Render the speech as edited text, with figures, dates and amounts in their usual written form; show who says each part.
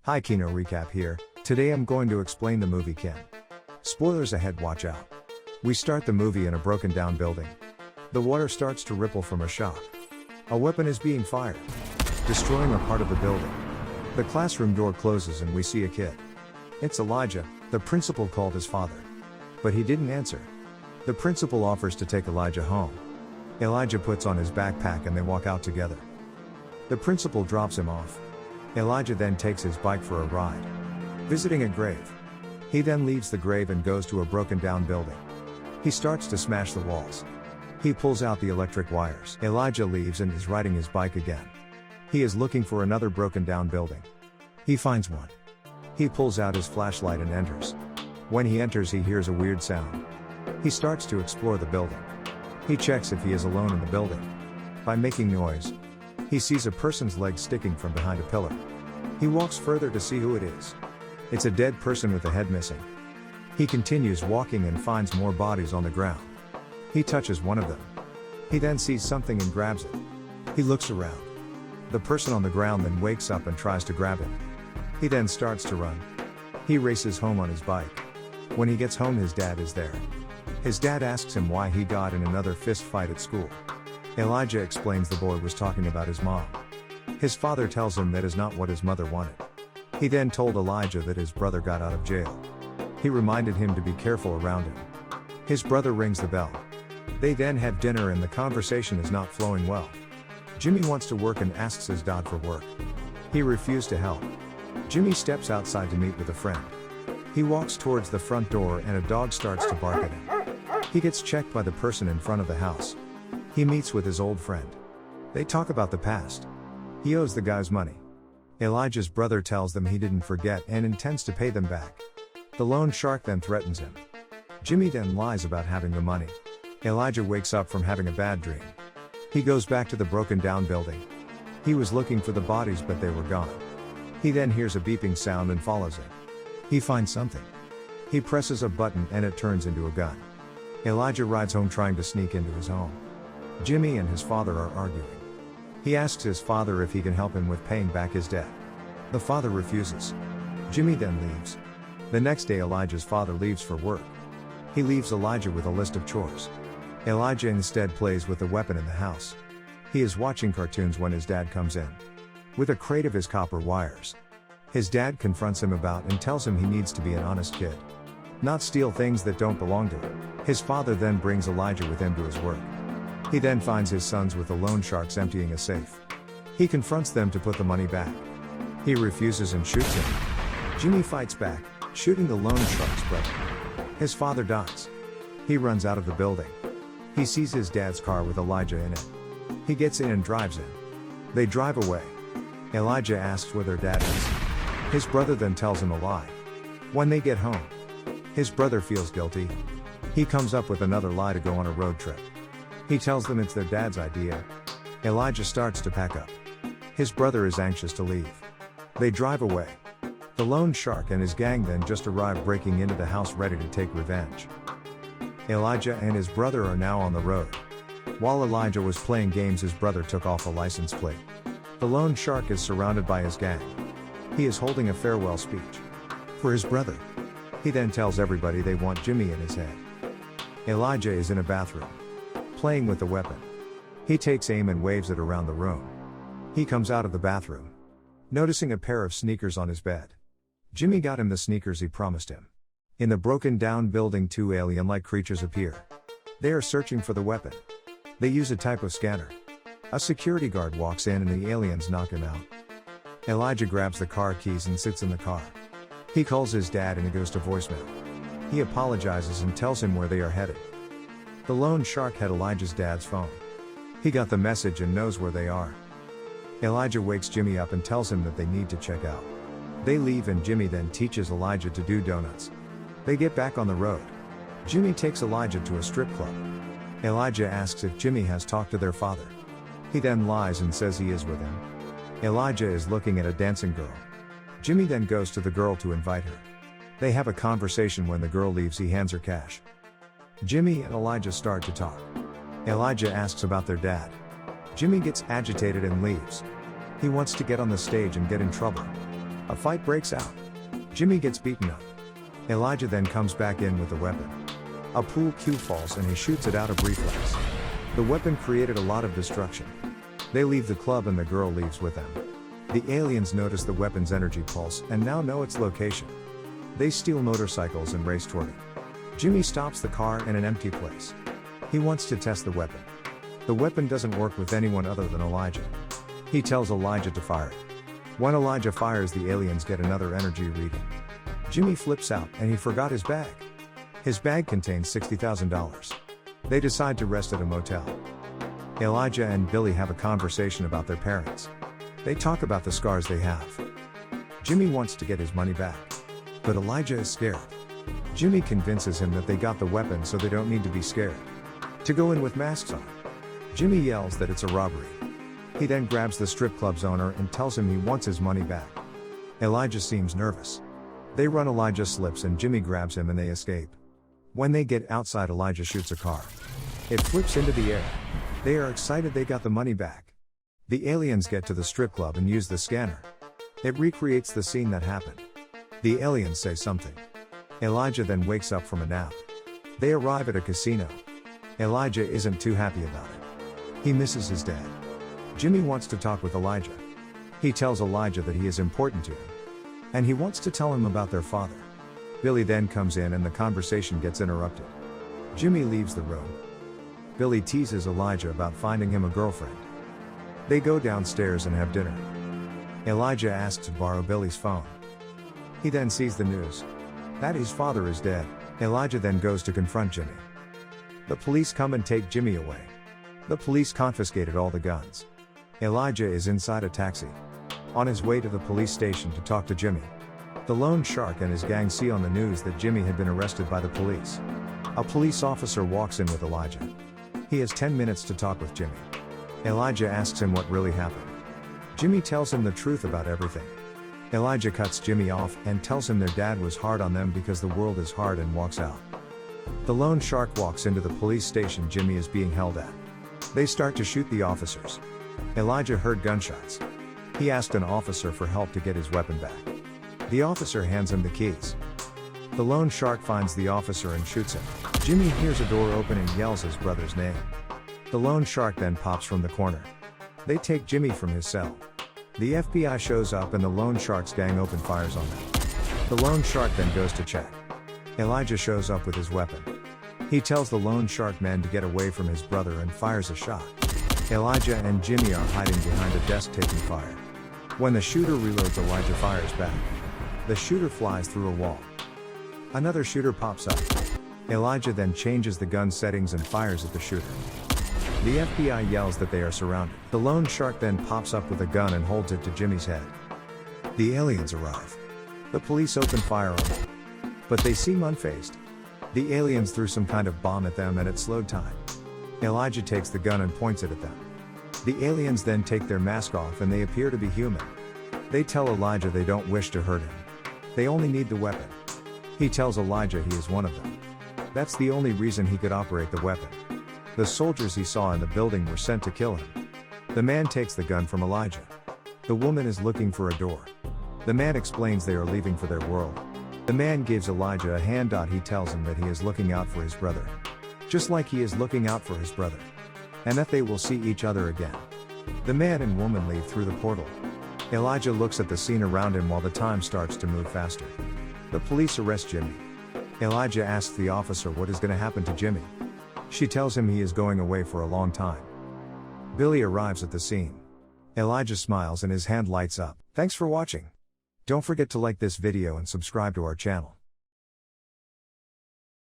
Speaker 1: Hi, Kino Recap here. Today I'm going to explain the movie Kin. Spoilers ahead, watch out. We start the movie in a broken down building. The water starts to ripple from a shock. A weapon is being fired, destroying a part of the building. The classroom door closes and we see a kid. It's Elijah. The principal called his father, but he didn't answer. The principal offers to take Elijah home. Elijah puts on his backpack and they walk out together. The principal drops him off. Elijah then takes his bike for a ride, visiting a grave. He then leaves the grave and goes to a broken down building. He starts to smash the walls. He pulls out the electric wires. Elijah leaves and is riding his bike again. He is looking for another broken down building. He finds one. He pulls out his flashlight and enters. When he enters, he hears a weird sound. He starts to explore the building. He checks if he is alone in the building. By making noise, he sees a person's leg sticking from behind a pillar. He walks further to see who it is. It's a dead person with a head missing. He continues walking and finds more bodies on the ground. He touches one of them. He then sees something and grabs it. He looks around. The person on the ground then wakes up and tries to grab him. He then starts to run. He races home on his bike. When he gets home, his dad is there. His dad asks him why he got in another fist fight at school. Elijah explains the boy was talking about his mom. His father tells him that is not what his mother wanted. He then told Elijah that his brother got out of jail. He reminded him to be careful around him. His brother rings the bell. They then have dinner and the conversation is not flowing well. Jimmy wants to work and asks his dad for work. He refused to help. Jimmy steps outside to meet with a friend. He walks towards the front door and a dog starts to bark at him. He gets checked by the person in front of the house. He meets with his old friend. They talk about the past. He owes the guys money. Elijah's brother tells them he didn't forget and intends to pay them back. The loan shark then threatens him. Jimmy then lies about having the money. Elijah wakes up from having a bad dream. He goes back to the broken down building. He was looking for the bodies but they were gone. He then hears a beeping sound and follows it. He finds something. He presses a button and it turns into a gun. Elijah rides home trying to sneak into his home. Jimmy and his father are arguing. He asks his father if he can help him with paying back his debt. The father refuses. Jimmy then leaves. The next day, Elijah's father leaves for work. He leaves Elijah with a list of chores. Elijah instead plays with the weapon in the house. He is watching cartoons when his dad comes in with a crate of his copper wires. His dad confronts him about and tells him he needs to be an honest kid, not steal things that don't belong to him. His father then brings Elijah with him to his work. He then finds his sons with the loan sharks emptying a safe. He confronts them to put the money back. He refuses and shoots him. Jimmy fights back, shooting the loan shark's brother. His father dies. He runs out of the building. He sees his dad's car with Elijah in it. He gets in and drives in. They drive away. Elijah asks where their dad is. His brother then tells him a lie. When they get home, his brother feels guilty. He comes up with another lie to go on a road trip. He tells them it's their dad's idea. Elijah starts to pack up. His brother is anxious to leave. They drive away. The loan shark and his gang then just arrive, breaking into the house ready to take revenge. Elijah and his brother are now on the road. While Elijah was playing games, his brother took off a license plate. The loan shark is surrounded by his gang. He is holding a farewell speech for his brother. He then tells everybody they want Jimmy in his head. Elijah is in a bathroom, playing with the weapon. He takes aim and waves it around the room. He comes out of the bathroom, noticing a pair of sneakers on his bed. Jimmy got him the sneakers he promised him. In the broken down building, two alien-like creatures appear. They are searching for the weapon. They use a type of scanner. A security guard walks in and the aliens knock him out. Elijah grabs the car keys and sits in the car. He calls his dad and it goes to voicemail. He apologizes and tells him where they are headed. The loan shark had Elijah's dad's phone. He got the message and knows where they are. Elijah wakes Jimmy up and tells him that they need to check out. They leave and Jimmy then teaches Elijah to do donuts. They get back on the road. Jimmy takes Elijah to a strip club. Elijah asks if Jimmy has talked to their father. He then lies and says he is with him. Elijah is looking at a dancing girl. Jimmy then goes to the girl to invite her. They have a conversation. When the girl leaves, he hands her cash. Jimmy and Elijah start to talk. Elijah asks about their dad. Jimmy gets agitated and leaves. He wants to get on the stage and get in trouble. A fight breaks out. Jimmy gets beaten up. Elijah then comes back in with the weapon. A pool cue falls and he shoots it out of reflex. The weapon created a lot of destruction. They leave the club and the girl leaves with them. The aliens notice the weapon's energy pulse and now know its location. They steal motorcycles and race toward it. Jimmy stops the car in an empty place. He wants to test the weapon. The weapon doesn't work with anyone other than Elijah. He tells Elijah to fire it. When Elijah fires, the aliens get another energy reading. Jimmy flips out and he forgot his bag. His bag contains $60,000. They decide to rest at a motel. Elijah and Billy have a conversation about their parents. They talk about the scars they have. Jimmy wants to get his money back. But Elijah is scared. Jimmy convinces him that they got the weapon so they don't need to be scared. To go in with masks on. Jimmy yells that it's a robbery. He then grabs the strip club's owner and tells him he wants his money back. Elijah seems nervous. They run, Elijah slips and Jimmy grabs him and they escape. When they get outside, Elijah shoots a car. It flips into the air. They are excited they got the money back. The aliens get to the strip club and use the scanner. It recreates the scene that happened. The aliens say something. Elijah then wakes up from a nap. They arrive at a casino. Elijah isn't too happy about it. He misses his dad. Jimmy wants to talk with Elijah. He tells Elijah that he is important to him. And he wants to tell him about their father. Billy then comes in and the conversation gets interrupted. Jimmy leaves the room. Billy teases Elijah about finding him a girlfriend. They go downstairs and have dinner. Elijah asks to borrow Billy's phone. He then sees the news that his father is dead. Elijah then goes to confront Jimmy. The police come and take Jimmy away. The police confiscated all the guns. Elijah is inside a taxi. On his way to the police station to talk to Jimmy. The loan shark and his gang see on the news that Jimmy had been arrested by the police. A police officer walks in with Elijah. He has 10 minutes to talk with Jimmy. Elijah asks him what really happened. Jimmy tells him the truth about everything. Elijah cuts Jimmy off and tells him their dad was hard on them because the world is hard and walks out. The loan shark walks into the police station Jimmy is being held at. They start to shoot the officers. Elijah heard gunshots. He asked an officer for help to get his weapon back. The officer hands him the keys. The loan shark finds the officer and shoots him. Jimmy hears a door open and yells his brother's name. The loan shark then pops from the corner. They take Jimmy from his cell. The FBI shows up and the loan shark's gang open fires on them. The loan shark then goes to check. Elijah shows up with his weapon. He tells the loan shark men to get away from his brother and fires a shot. Elijah and Jimmy are hiding behind a desk taking fire. When the shooter reloads, Elijah fires back. The shooter flies through a wall. Another shooter pops up. Elijah then changes the gun settings and fires at the shooter. The FBI yells that they are surrounded. The loan shark then pops up with a gun and holds it to Jimmy's head. The aliens arrive. The police open fire on them. But they seem unfazed. The aliens threw some kind of bomb at them and it slowed time. Elijah takes the gun and points it at them. The aliens then take their mask off and they appear to be human. They tell Elijah they don't wish to hurt him. They only need the weapon. He tells Elijah he is one of them. That's the only reason he could operate the weapon. The soldiers he saw in the building were sent to kill him. The man takes the gun from Elijah. The woman is looking for a door. The man explains they are leaving for their world. The man gives Elijah a hand. He tells him that he is looking out for his brother. Just like he is looking out for his brother. And that they will see each other again. The man and woman leave through the portal. Elijah looks at the scene around him while the time starts to move faster. The police arrest Jimmy. Elijah asks the officer what is going to happen to Jimmy. She tells him he is going away for a long time. Billy arrives at the scene. Elijah smiles and his hand lights up. Thanks for watching. Don't forget to like this video and subscribe to our channel.